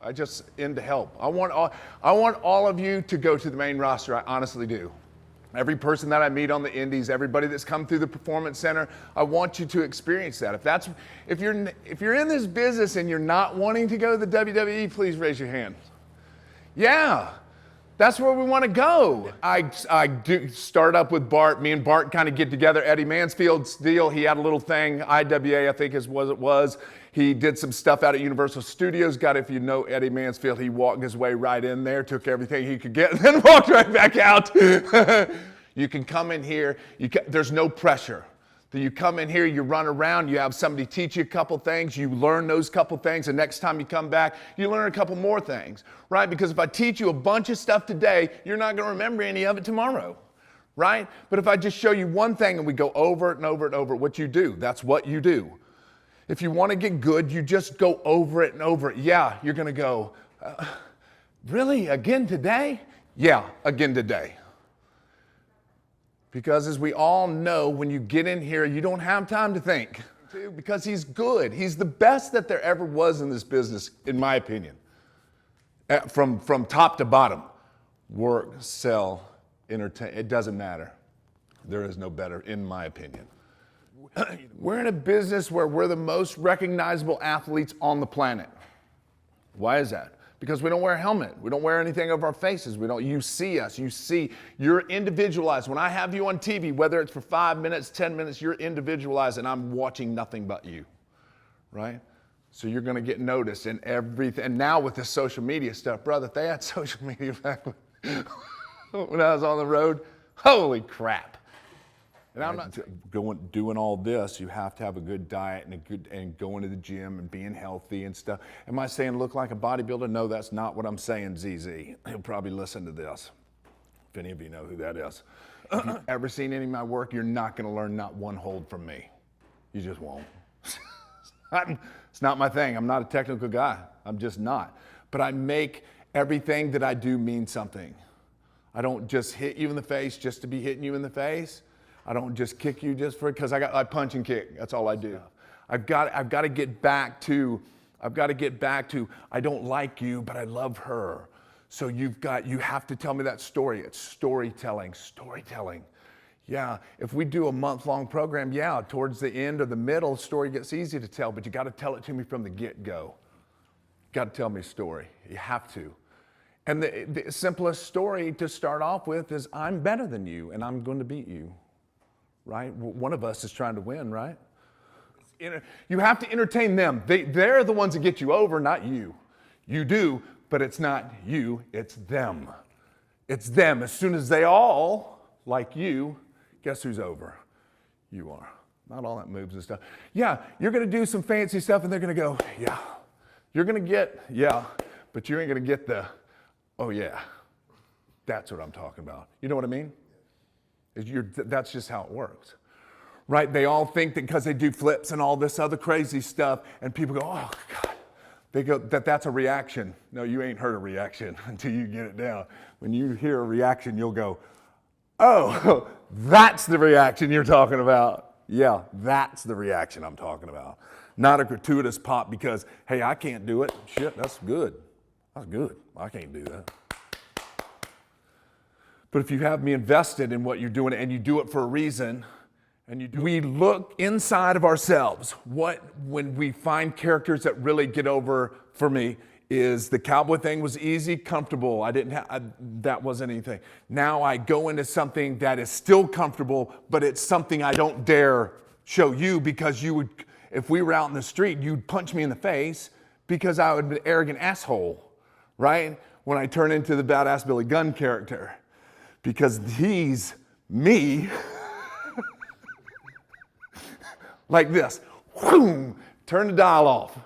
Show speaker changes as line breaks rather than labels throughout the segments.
I just in to help. I want all of you to go to the main roster. I honestly do. Every person that I meet on the indies, everybody that's come through the Performance Center, I want you to experience that. If you're in this business and you're not wanting to go to the WWE, please raise your hand. Yeah. That's where we want to go. I do start up with Bart. Me and Bart kind of get together. Eddie Mansfield's deal, he had a little thing, IWA I think is what it was. He did some stuff out at Universal Studios. If you know Eddie Mansfield, he walked his way right in there, took everything he could get, and then walked right back out. You can come in here. There's no pressure. You come in here, you run around, you have somebody teach you a couple things, you learn those couple things, and next time you come back, you learn a couple more things, right? Because if I teach you a bunch of stuff today, you're not going to remember any of it tomorrow, right? But if I just show you one thing and we go over it and over it and over it, what you do, that's what you do. If you want to get good, you just go over it and over it. Yeah, you're going to go, really, again today? Yeah, again today. Because as we all know, when you get in here, you don't have time to think. Because he's good. He's the best that there ever was in this business, in my opinion. From top to bottom. Work, sell, entertain, it doesn't matter. There is no better, in my opinion. We're in a business where we're the most recognizable athletes on the planet. Why is that? Because we don't wear a helmet. We don't wear anything over our faces. You see us. You're individualized. When I have you on TV, whether it's for 5 minutes, 10 minutes, you're individualized and I'm watching nothing but you, right? So you're going to get noticed in everything. And now with this social media stuff, brother, if they had social media back when I was on the road, holy crap. And I'm not doing all this. You have to have a good diet and going to the gym and being healthy and stuff. Am I saying look like a bodybuilder? No, that's not what I'm saying, ZZ. He'll probably listen to this. If any of you know who that is. If you've ever seen any of my work, you're not going to learn not one hold from me. You just won't. It's not my thing. I'm not a technical guy. I'm just not. But I make everything that I do mean something. I don't just hit you in the face just to be hitting you in the face. I don't just kick you just for because I punch and kick. That's all I do. I've got to get back to I don't like you, but I love her. So you have to tell me that story. It's storytelling. Yeah, if we do a month-long program, yeah, towards the end or the middle, the story gets easy to tell, but you got to tell it to me from the get-go. You got to tell me a story. You have to. And the simplest story to start off with is I'm better than you and I'm going to beat you. Right? One of us is trying to win, right? You have to entertain them. They're the ones that get you over, not you. You do, but it's not you, it's them. It's them. As soon as they all like you, guess who's over? You are. Not all that moves and stuff. Yeah, you're going to do some fancy stuff and they're going to go, yeah. You're going to get, yeah, but you ain't going to get the, oh yeah. That's what I'm talking about. You know what I mean? That's just how it works, right? They all think that because they do flips and all this other crazy stuff, and people go, oh, God. They go, that's a reaction. No, you ain't heard a reaction until you get it down. When you hear a reaction, you'll go, oh, that's the reaction you're talking about. Yeah, that's the reaction I'm talking about. Not a gratuitous pop because, hey, I can't do it. Shit, that's good. That's good. I can't do that. But if you have me invested in what you're doing and you do it for a reason, we look inside of ourselves. When we find characters that really get over, for me, is the cowboy thing was easy, comfortable. That wasn't anything. Now I go into something that is still comfortable, but it's something I don't dare show you because you would, if we were out in the street, you'd punch me in the face because I would be an arrogant asshole, right? When I turn into the badass Billy Gunn character. Because he's me, like this, whoom, turn the dial off,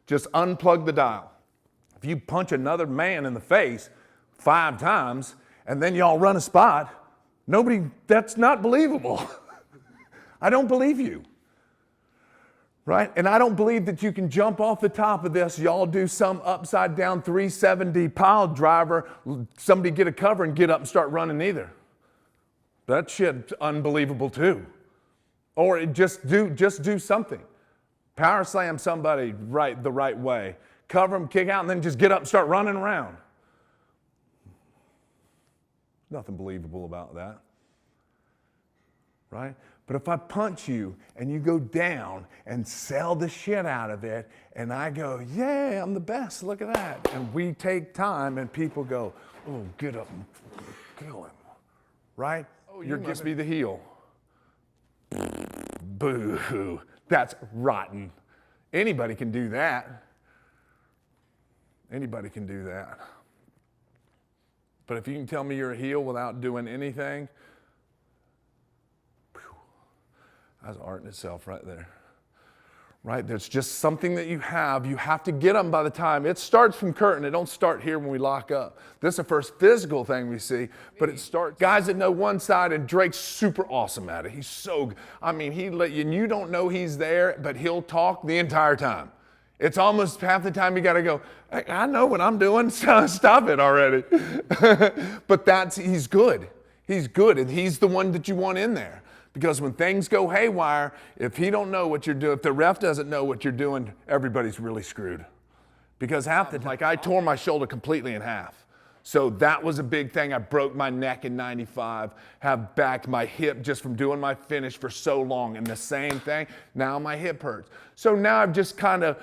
just unplug the dial. If you punch another man in the face 5 times and then y'all run a spot, that's not believable. I don't believe you, right? And I don't believe that you can jump off the top of this, y'all do some upside down 370 pile driver, somebody get a cover and get up and start running either. That shit's unbelievable too. Or just do something. Power slam somebody the right way. cover them, kick out, and then just get up and start running around. Nothing believable about that, right? But if I punch you and you go down and sell the shit out of it, and I go, yeah, I'm the best, look at that. And we take time and people go, oh, get up and kill him, right? Oh, you must be the heel. Boo, that's rotten. Anybody can do that. Anybody can do that. But if you can tell me you're a heel without doing anything, that's art in itself right there. Right? There's just something that you have. You have to get them by the time. It starts from curtain. It don't start here when we lock up. This is the first physical thing we see, but it starts. Guys that know one side, and Drake's super awesome at it. He's so, I mean, he let you, and you don't know he's there, but he'll talk the entire time. It's almost half the time you got to go, I know what I'm doing. Stop it already. But he's good. He's good, and he's the one that you want in there. Because when things go haywire, if he don't know what you're doing, if the ref doesn't know what you're doing, everybody's really screwed. Because half the time, like I tore my shoulder completely in half. So that was a big thing. I broke my neck in 95, have back my hip just from doing my finish for so long. And the same thing, now my hip hurts. So now I've just kind of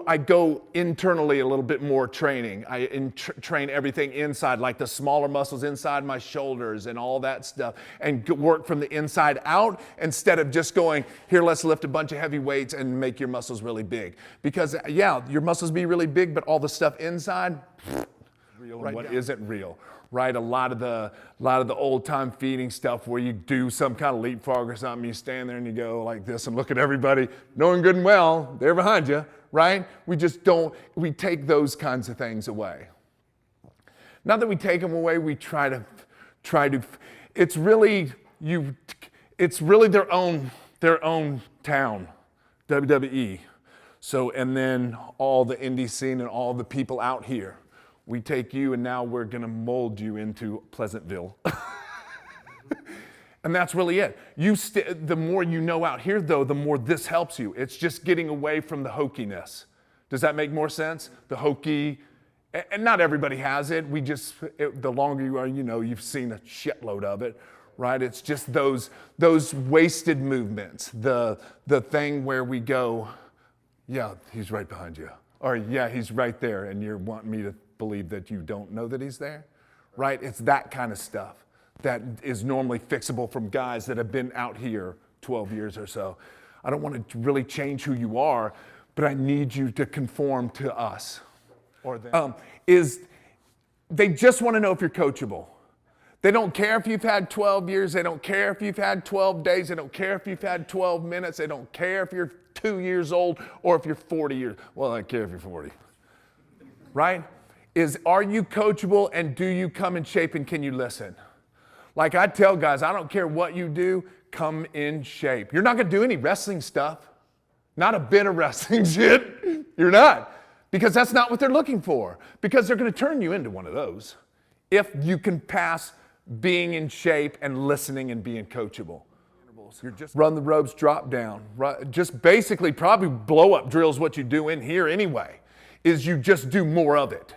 I go internally a little bit more training. I train everything inside, like the smaller muscles inside my shoulders and all that stuff, and work from the inside out instead of just going, here, let's lift a bunch of heavy weights and make your muscles really big. Because yeah, your muscles be really big, but all the stuff inside, real and what isn't real, right? A lot of the old time feeding stuff where you do some kind of leapfrog or something, you stand there and you go like this and look at everybody, knowing good and well they're behind you, right? We take those kinds of things away. Not that we take them away, we try to. It's really their own town, WWE. So and then all the indie scene and all the people out here. We take you and now we're going to mold you into Pleasantville. And that's really it. The more you know out here, though, the more this helps you. It's just getting away from the hokiness. Does that make more sense? The hokey, and not everybody has it. The longer you are, you've seen a shitload of it, right? It's just those wasted movements. The thing where we go, yeah, he's right behind you. Or yeah, he's right there, and you want me to believe that you don't know that he's there, right? It's that kind of stuff that is normally fixable from guys that have been out here 12 years or so. I don't want to really change who you are, but I need you to conform to us. Or they just want to know if you're coachable. They don't care if you've had 12 years. They don't care if you've had 12 days. They don't care if you've had 12 minutes. They don't care if you're 2 years old or if you're 40 years. Well, I care if you're 40, right? Are you coachable and do you come in shape and can you listen? Like I tell guys, I don't care what you do, come in shape. You're not going to do any wrestling stuff. Not a bit of wrestling shit. You're not. Because that's not what they're looking for. Because they're going to turn you into one of those. If you can pass being in shape and listening and being coachable. You're just run the ropes, drop down. Just basically probably blow up drills what you do in here anyway. Is you just do more of it.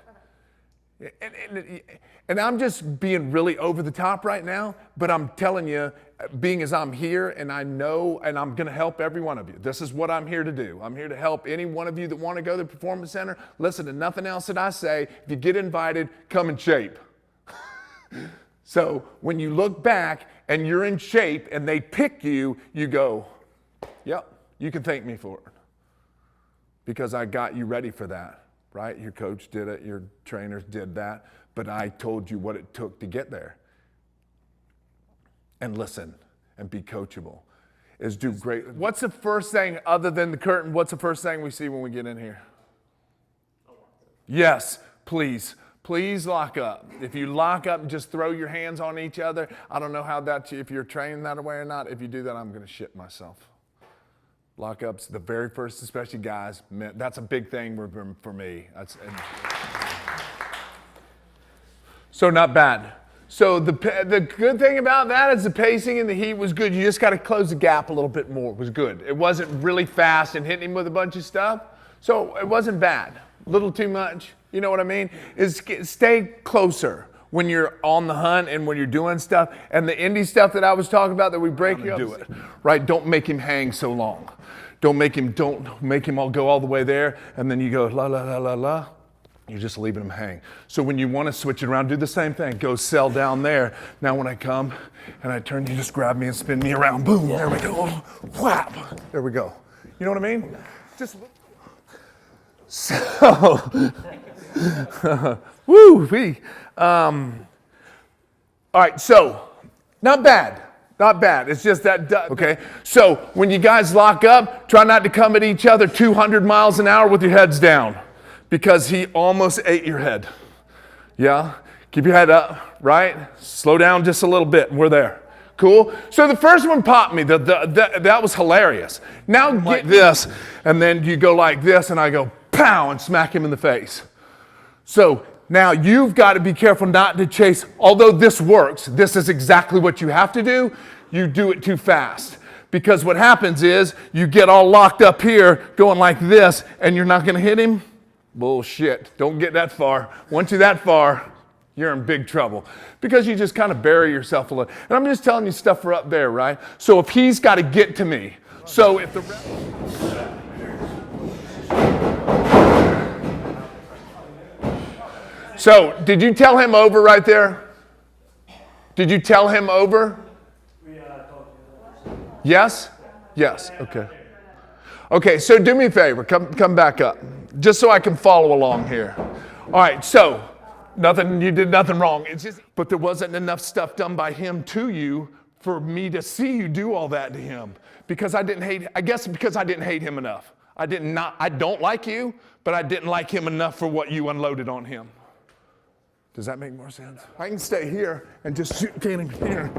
And I'm just being really over the top right now, but I'm telling you, being as I'm here and I know, and I'm going to help every one of you. This is what I'm here to do. I'm here to help any one of you that want to go to the Performance Center. Listen to nothing else that I say. If you get invited, come in shape. So when you look back and you're in shape and they pick you, you go, yep, you can thank me for it. Because I got you ready for that. Right? Your coach did it, your trainers did that, but I told you what it took to get there. And listen and be coachable. Is do great. What's the first thing other than the curtain? What's the first thing we see when we get in here? Yes, please. Please lock up. If you lock up and just throw your hands on each other, I don't know how if you're trained that way or not. If you do that, I'm going to shit myself. Lockups, the very first, especially guys, that's a big thing for me. So not bad. So the good thing about that is the pacing and the heat was good. You just got to close the gap a little bit more. It was good. It wasn't really fast and hitting him with a bunch of stuff. So it wasn't bad. A little too much, you know what I mean? Stay closer when you're on the hunt and when you're doing stuff. And the indie stuff that I was talking about that we break you up, do it, right? Don't make him hang so long. Don't make him all go all the way there and then you go la la la la la. You're just leaving him hang. So when you want to switch it around, do the same thing. Go sell down there. Now when I come and I turn, you just grab me and spin me around. Boom, there we go. Whap, there we go. You know what I mean? Just so, woo-wee. All right, so not bad. Not bad. It's just that, okay? So when you guys lock up, try not to come at each other 200 miles an hour with your heads down because he almost ate your head. Yeah? Keep your head up, right? Slow down just a little bit and we're there. Cool? So the first one popped me. That was hilarious. Now get this, and then you go like this, and I go pow and smack him in the face. So now you've got to be careful not to chase. Although this works, this is exactly what you have to do. You do it too fast. Because what happens is you get all locked up here going like this, and you're not going to hit him. Bullshit. Don't get that far. Once you're that far, you're in big trouble because you just kind of bury yourself a little. And I'm just telling you stuff for up there, right? So if he's got to get to me. So if the... So did you tell him over right there? Did you tell him over? Yes? Yes, okay. Okay, so do me a favor, come back up, just so I can follow along here. All right, so you did nothing wrong. It's just, but there wasn't enough stuff done by him to you for me to see you do all that to him. Because I guess because I didn't hate him enough. I don't like you, but I didn't like him enough for what you unloaded on him. Does that make more sense? I can stay here and just shoot him here.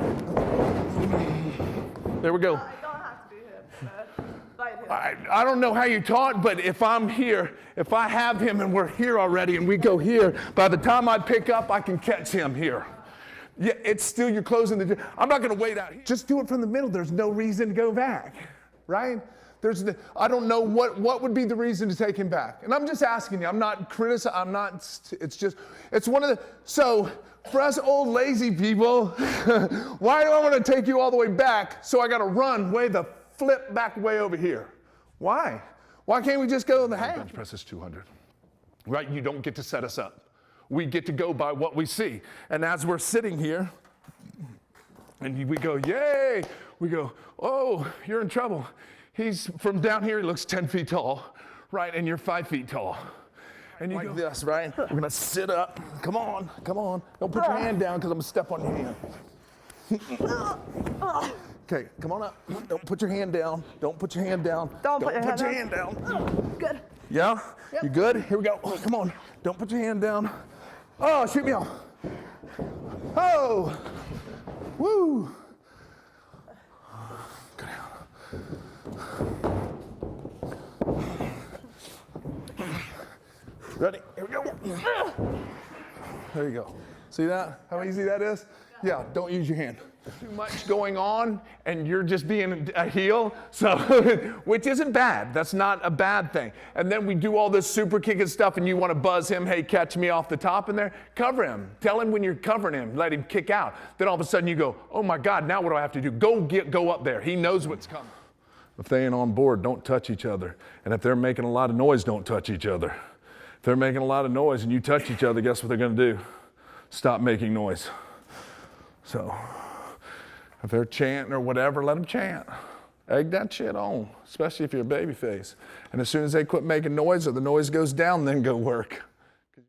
There we go. I don't know how you taught, but if I'm here, if I have him and we're here already and we go here, by the time I pick up, I can catch him here. Yeah, it's still, you're closing the door. I'm not going to wait out here. Just do it from the middle. There's no reason to go back, right? I don't know what would be the reason to take him back. And I'm just asking you. I'm not criticizing. It's one of the, so for us old lazy people, why do I want to take you all the way back so I got to run flip back way over here? Why? Why can't we just go in the half? Bench press is 200, right? You don't get to set us up. We get to go by what we see. And as we're sitting here, and we go, yay, we go, oh, you're in trouble. He's from down here, he looks 10 feet tall, right? And you're 5 feet tall. And you like go this, right? We're gonna sit up. Come on. Don't put your hand down because I'm gonna step on your hand. Okay, come on up. Don't put your hand down. Don't put your hand down. Don't put your hand down.
Oh, good.
Yeah? Yep. You good? Here we go. Oh, come on. Don't put your hand down. Oh, shoot me off. Oh. Woo. Go down. Ready? Here we go. There you go. See that? How easy that is? Yeah, don't use your hand. Too much going on and you're just being a heel, so which isn't bad. That's not a bad thing. And then we do all this super kicking stuff and you want to buzz him, hey, catch me off the top in there. Cover him. Tell him when you're covering him, let him kick out. Then all of a sudden you go, oh my God, now what do I have to do? Go up there. He knows what's coming. If they ain't on board, don't touch each other. And if they're making a lot of noise, don't touch each other. If they're making a lot of noise and you touch each other, guess what they're going to do? Stop making noise. So if they're chanting or whatever, let them chant. Egg that shit on, especially if you're a baby face. And as soon as they quit making noise or the noise goes down, then go work.